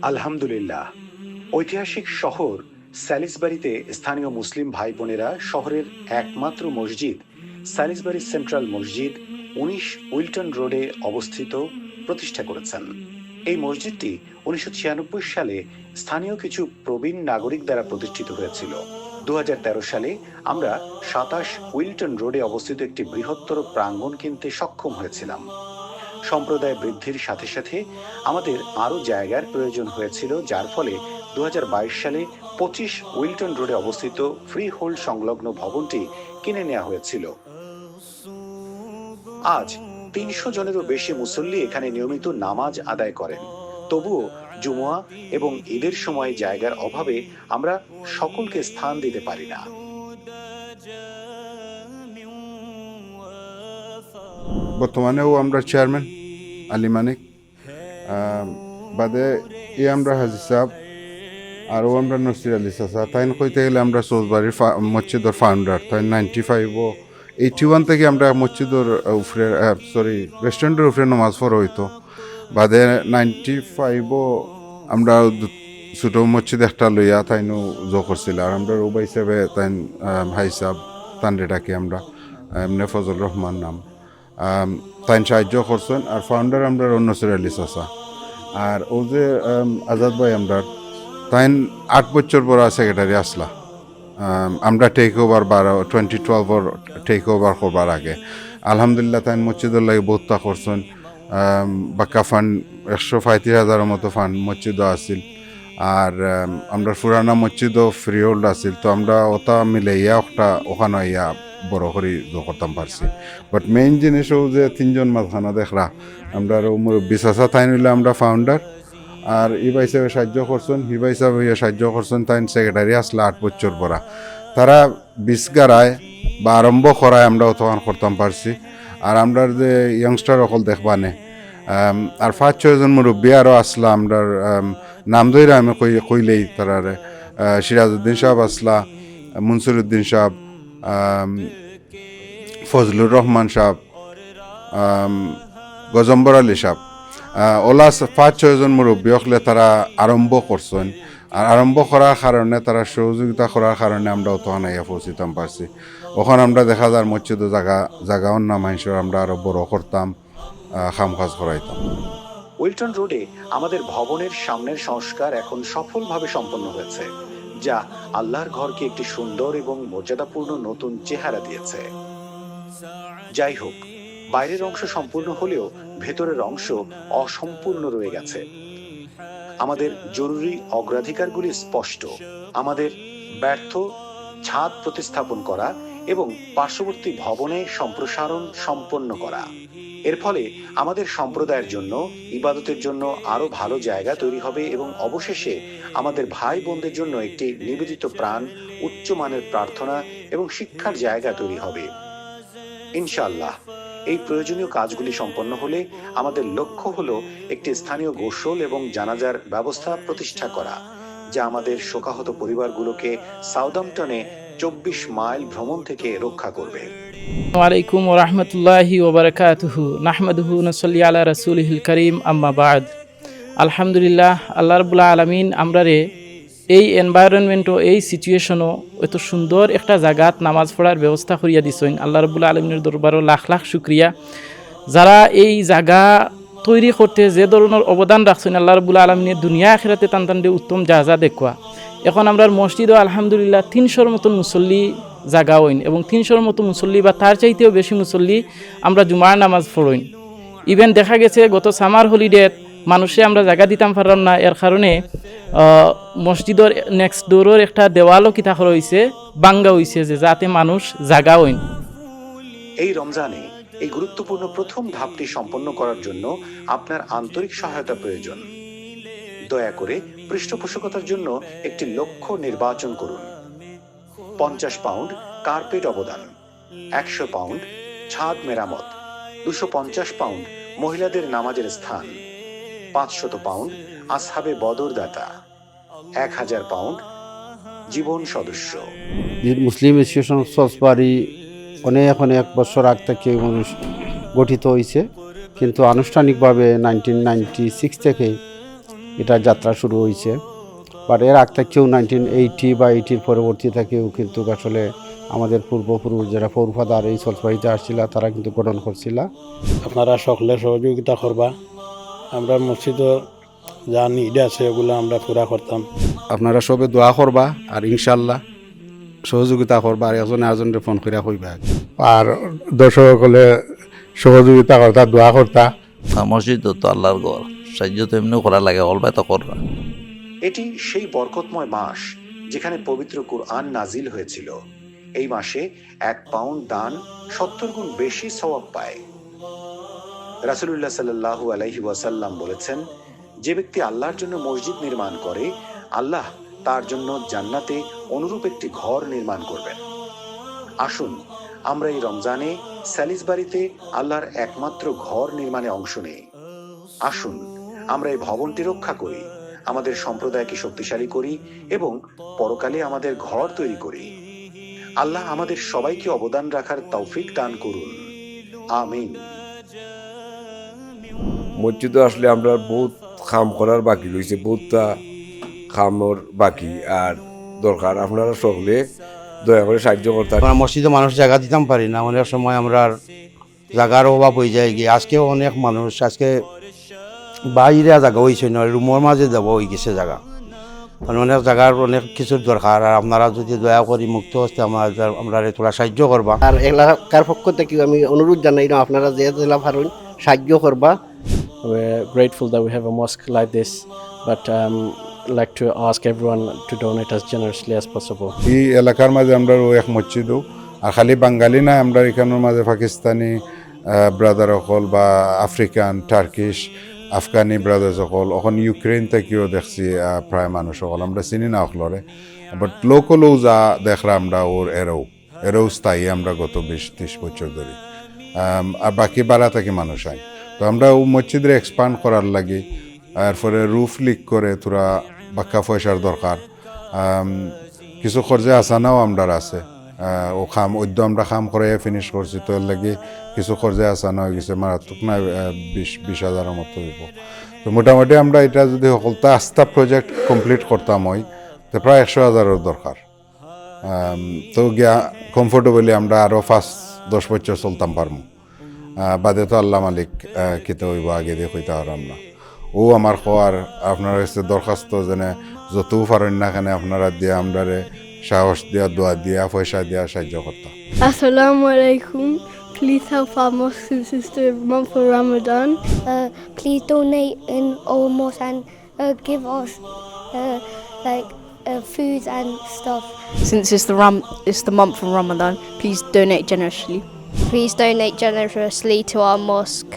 আলহামদুলিল্লাহ। ঐতিহাসিক শহর স্যালিসবারিতে স্থানীয় মুসলিম ভাই বোনেরা শহরের একমাত্র মসজিদ স্যালিসবারি সেন্ট্রাল মসজিদ ১৯ উইলটন রোডে অবস্থিত প্রতিষ্ঠা করেছেন। এই মসজিদটি ১৯৯৬ সালে স্থানীয় কিছু প্রবীণ নাগরিক দ্বারা প্রতিষ্ঠিত হয়েছিল। ২০১৩ সালে আমরা ২৭ উইলটন রোডে অবস্থিত একটি বৃহত্তর প্রাঙ্গণ কিনতে সক্ষম হয়েছিলাম। সম্প্রদায় বৃদ্ধির সাথে সাথে আমাদের আরও জায়গার প্রয়োজন হয়েছিল, যার ফলে ২০২২ সালে ২৫ উইলটন রোডে অবস্থিত ফ্রি হোল্ড সংলগ্ন ভবনটি কিনে নেওয়া হয়েছিল। আজ ৩০০ জনেরও বেশি মুসল্লি এখানে নিয়মিত নামাজ আদায় করেন। তবুও জুমুয়া এবং ঈদের সময় জায়গার অভাবে আমরা সকলকে স্থান দিতে পারি না। বর্তমানেও আমরা চেয়ারম্যান আলী মানিক, বাদে আমরা হাজি সাহেব, আরও আমরা নসির আলী চাচা। তাই কইতে গেলে আমরা চৌধবাড়ির মসজিদর ফাউন্ডার। তাই 81 থেকে আমরা মসজিদর উপরে রেস্টুরেন্টের উপরে নমাজ পড়া হইতো। বাদে 95 আমরা ছোটো মসজিদ একটা লইয়া তাইনও জো করছিল। আর আমরা রুবা হিসাবে তাই ভাই সাহেব তানরে ডাকি আমরা, এমনি ফজল রহমান নাম, তাই সাহায্য করছেন। আর ফাউন্ডার আমরা নসির আলী চাচা। আর ও যে আজাদ ভাই আমরা, তাই 8 বছর বড় সেক্রেটারি আসলা। আমরা টেক ওভার 2012 টেক ওভার করবার আগে আলহামদুলিল্লাহ তাই মসজিদের লাগে বহুতটা করছেন। বাক্কা ফান্ড 135,000 মতো ফান্ড মসজিদও আসিল। আর আমরা পুরানা মসজিদও ফ্রি হোল্ড আসিল। তো আমরা ওটা মিলে ওখানে ইয়া বড় করে করতাম পারছি। বাট মেইন জিনিসও যে 3জন মাঝখানা দেখরা আমরা মুরব্বী চাচা তাই নিলে আমরা ফাউন্ডার। আর ইবা হিসাবে সাহায্য করছেন, হিবা হিসাবে সাহায্য করছেন। তাই সেক্রেটারি আসলে 8 বছর পরা তারা বিস্গারায় বা আরম্ভ করায় আমরা তখন করতাম পারছি। আর আমরা যে ইয়ংস্টার অকল দেখবানে আর 5-6 জন মুরব্বী আরও আসলা। আমরা নাম ধরে আমি কইলেই তারা সিরাজউদ্দিন সাহেব আসলা, মনসুরউদ্দিন সাহেব, ফজলুর রহমান সাহেব, গজম্বর আলী সাহেব, ওলা 5-6 জন মুরব্বী হলে তারা আরম্ভ করছেন। আর আরম্ভ করার কারণে তারা সহযোগিতা করার কারণে আমরা তখন আইয়া পৌঁছিতাম পারছি। ওখানে আমরা দেখা যায় মসজিদ জায়গাও না মানুষের আমরা আরো বড় করতাম, কাম কাজ করাইতাম। উইলটন রোডে আমাদের ভবনের সামনের সংস্কার এখন সফলভাবে সম্পন্ন হয়েছে, যা আল্লাহর ঘরকে একটি সুন্দর এবং মর্যাদাপূর্ণ নতুন চেহারা দিয়েছে। যাই হোক, বাইরের অংশ সম্পূর্ণ হলেও ভেতরের অংশ অসম্পূর্ণ রয়ে গেছে। আমাদের জরুরি অগ্রাধিকারগুলি স্পষ্ট। আমাদের ব্যর্থ ছাদ প্রতিস্থাপন করা এবং পার্শ্ববর্তী ভবনে সম্প্রসারণ সম্পন্ন করা। এর ফলে আমাদের সম্প্রদায়ের জন্য ইবাদতের জন্য আরো ভালো জায়গা তৈরি হবে এবং অবশেষে আমাদের ভাই বোনদের জন্য একটি নিবেদিত প্রাণ, উচ্চমানের প্রার্থনা এবং শিক্ষার জায়গা তৈরি হবে ইনশাআল্লাহ। এই প্রয়োজনীয় কাজগুলি সম্পন্ন হলে আমাদের লক্ষ্য হলো একটি স্থানীয় গোসল এবং জানাজার ব্যবস্থা প্রতিষ্ঠা করা, যা আমাদের শোকাহত পরিবারগুলোকে সাউদাম্পটনে 24 মাইল ভ্রমণ থেকে রক্ষা করবে। আলাইকুম ওয়া রাহমাতুল্লাহি ওয়া বারাকাতুহু। নাহমাদুহু ওয়া নুসাল্লি আলা রাসূলিহিল কারীম, আম্মা বা'দ। আলহামদুলিল্লাহ, আল্লাহ রাব্বুল আলামিন আমরারে এই এনভায়রনমেন্টও এই সিচুয়েশনও এত সুন্দর একটা জায়গাত নামাজ পড়ার ব্যবস্থা করিয়া দিছেন। আল্লাহ রাব্বুল আলামিনের দরবারও লাখ লাখ শুকরিয়া। যারা এই জায়গা তৈরি করতে যে ধরনের অবদান রাখছেন, আল্লাহ রাব্বুল আলামিনের দুনিয়া আখিরাতে তান্তান্ডে উত্তম যা দেখুয়া। এখন আমরা মসজিদও আলহামদুলিল্লাহ 300-র মতন মুসল্লি জায়গা হইন এবং 300-র মতো মুসল্লি বা তার চাইতেও বেশি মুসল্লি আমরা জুমার নামাজ পড়ইন। ইভেন দেখা গেছে গত সামার হলিডে মানুষে আমরা জায়গা দিতাম পারলাম না, এর কারণে মসজিদের নেক্সট ডোরের একটা দেওয়ালও কিতা করা হয়েছে, বাঙ্গা হয়েছে, যে যাতে মানুষ জায়গা হইন। এই রমজানে এই গুরুত্বপূর্ণ প্রথম ধাপটি সম্পন্ন করার জন্য আপনার আন্তরিক সহায়তা প্রয়োজন। দয়া করে পৃষ্ঠপোষকতার জন্য একটি লক্ষ্য নির্বাচন করুন। 50 পাউন্ড কার্পেট অবদান, 100 পাউন্ড ছাদ মেরামত, 250 পাউন্ড মহিলাদের নামাজের স্থান, 500 পাউন্ড আসহাবে বদর দাতা, 1000 পাউন্ড জীবন সদস্য। মুসলিম অ্যাসোসিয়েশন অফ সলসবারি অনেক বছর আগ থেকে গঠিত হয়েছে, কিন্তু আনুষ্ঠানিকভাবে 1996 থেকে এটা যাত্রা শুরু হয়েছে। বাট এর আগ থেকেও 1980 বা 80 পরবর্তী থেকেও কিন্তু আসলে আমাদের পূর্বপুরুষ যারা ফৌরফাদার এই সলসবাড়িতে আসছিল তারা কিন্তু গঠন করছিল। আপনারা সকলে সহযোগিতা করবা, আমরা মসজিদের যা নিড আছে ওগুলো আমরা পুরা করতাম। আপনারা সবে দোয়া করবা আর ইনশাল্লাহ সহযোগিতা করবা আর একজনে আরেকজনের ফোন করে কইবা। আর দর্শক সকলে সহযোগিতা করতা, দোয়া করতা। মসজিদ তো আল্লাহর ঘর, সাহায্য তো এমনিও করা লাগে, অলবাই তো করবা। এটি সেই বরকতময় মাস যেখানে পবিত্র কুরআন নাজিল হয়েছিল। এই মাসে 1 পাউন্ড দান 70 গুণ বেশি সওয়াব পায়। রাসূলুল্লাহ সাল্লাল্লাহু আলাইহি ওয়াসাল্লাম বলেছেন, যে ব্যক্তি আল্লাহর জন্য মসজিদ নির্মাণ করে, আল্লাহ তার জন্য জান্নাতে অনুরূপ একটি ঘর নির্মাণ করবেন। আসুন আমরা এই রমজানে স্যালিসবাড়িতে আল্লাহর একমাত্র ঘর নির্মাণে অংশ নেই। আসুন আমরা এই ভবনটি রক্ষা করি, আমাদের সম্প্রদায়কে শক্তিশালী করি এবং পরকালে আমাদের ঘর তৈরি করি। আল্লাহ আমাদের সবাইকে অবদান রাখার তৌফিক দান করুন, আমিন। মসজিদে আসলে আমরা বহুত কাম করার বাকি রয়েছে, বহুতটা কামর বাকি আর দরকার। আপনারা সকলে দয়া করে সাহায্য করতে। আমরা মসজিদে মানুষ জায়গা দিতাম পারি না, অনেক সময় আমরা জায়গার অভাব হয়ে যায় গিয়ে। আজকেও অনেক মানুষ আজকে বাইরে জায়গা হয়েছে না, রুমের মাঝে যাব হয়ে গেছে জায়গা, অনেক জায়গার অনেক কিছুর দরকার। আর আপনারা যদি দয়া করি মুক্ত হস্তে আমরা তোলা সাহায্য করবা। আর এলাকার পক্ষ থেকে আমি অনুরোধ জানাই না আপনারা যে জেলা পারেন সাহায্য করবা। We're grateful that we have a mosque like this, but like to ask everyone to donate as generously as possible. এই এলাকার মাঝে আমরা এক মসজিদও, আর খালি বাঙালি না, আমরা এখানের মাঝে পাকিস্তানি ব্রাদার সকল বা আফ্রিকান, টার্কিশ, আফগানি ব্রাদার সকল, এখন ইউক্রেন থেকেও দেখছি প্রায় মানুষ সকল আমরা চিনি না অকলরে, বাট লোকলও যা দেখরা আমরা এরও স্থায়ী আমরা গত 20-30 বছর ধরে। আর বাকি বাড়া থেকে মানুষ আয়, তো আমরা ও মসজিদের এক্সপান্ড করার লাগে, এরপরে রুফ লিক করে তোরা বাক্কা পয়সার দরকার। কিছু খরচে আসানাও আমরা আছে, ও খাম ওদ্য আমরা খাম করে ফিনিশ করছি, তো এর লাগে কিছু খরচে আসানা হয়ে গেছে, মারাত্মক না 20,000 মতো হইব। তো মোটামুটি আমরা এটা যদি সকলটা আস্থা প্রজেক্ট কমপ্লিট করতাম হয়, তো প্রায় 100,000 দরকার। তো গিয়া কমফোর্টেবলি আমরা আরও 5-10 বছর চলতাম পারবো। বাদে তো আল্লাহ মালিক খেতে হইব, আগে দিয়ে হইতে পারলাম না। ও আমার খোয়ার আপনার কাছে দরখাস্ত যেন যতও পারেন না কেন আপনারা দিয়ে আমরা সাহস দিয়া, দোয়া দিয়া, পয়সা দিয়া সাহায্য করতাম। Assalamu alaikum. Please help our mosque since it's the month of Ramadan. Please donate in our mosque and give us food and stuff. Since it's the month of Ramadan, please donate generously. Please donate generously to our mosque.